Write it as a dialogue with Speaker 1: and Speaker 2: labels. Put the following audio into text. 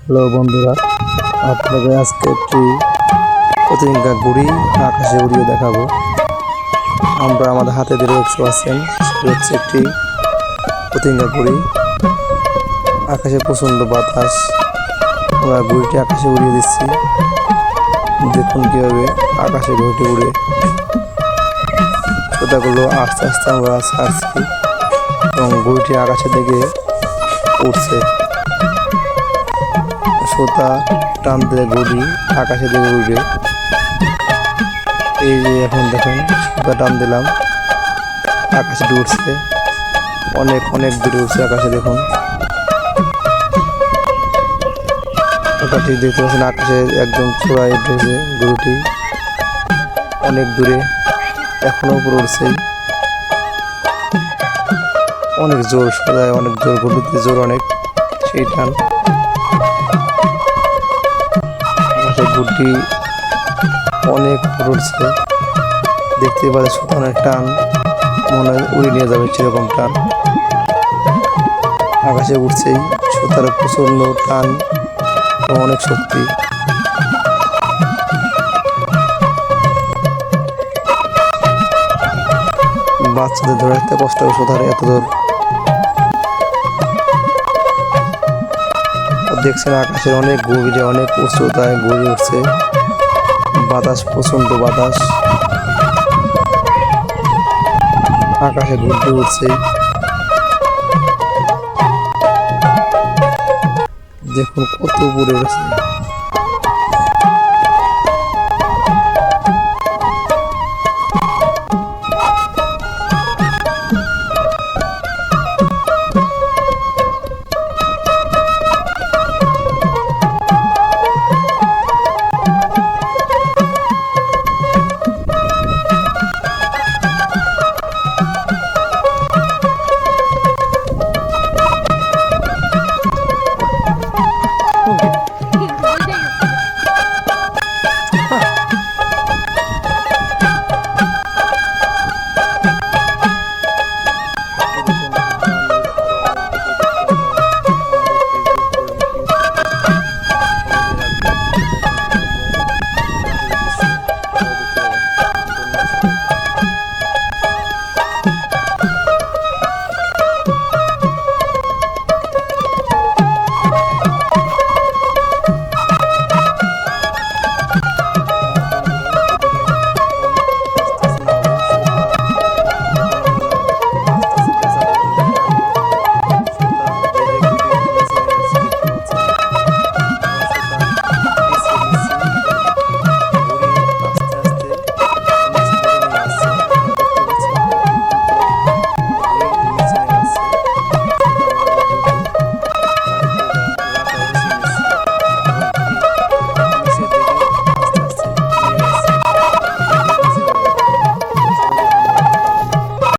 Speaker 1: Hello বন্ধুরা, আপনাদের আজকে একটি প্রতিদিনকার ঘুড়ি আকাশে উড়িয়ে দেখাবো। আমরা আমাদের হাতে ধরে দেখতে পাচ্ছেন, সেটি হচ্ছে একটি প্রতিদিনকার ঘুড়ি। আকাশে প্রচণ্ড বাতাস, আমরা ঘুড়িটি আকাশে উড়িয়ে দিচ্ছি। দেখুন কীভাবে আকাশে ঘুড়িটি উড়ে। সোতাগুলো আস্তে আস্তে আমরা ছাড়ছি এবং ঘুড়িটি আকাশের দিকে উঠছে। সোতা টান দিলে ঘুড়ি আকাশের দিকে উঠবে। এই যে এখন দেখেন, সোতা টান দিলাম, আকাশে উঠছে, অনেক অনেক দূরে উঠছে আকাশে। দেখুন ওটা ঠিক দেখতে পাচ্ছেন, আকাশে একদম চূড়ায় উঠেছে গরুটি, অনেক দূরে, এখনো উপরে উঠছেই। অনেক জোর, সোজায় অনেক জোর, গরুতে জোর অনেক, সেই টান। ঘুরটি অনেক উঠছে, দেখতে পাচ্ছি সুতানের টান, মনে হয় উড়ে নিয়ে যাবে সেরকম টান। আকাশে উঠছেই, সুতার প্রচন্ড টান, অনেক শক্তি। বাচ্চাদের ধরে রাখতে কষ্ট হবে, সুতার এত দূর। দেখছেন আকাশের অনেক গভীরে, অনেক উচ্চতায় ঘুরে উঠছে, বাতাস, প্রচন্ড বাতাস, আকাশে ঘুরতে উঠছে। দেখুন কত উপরে গেছে।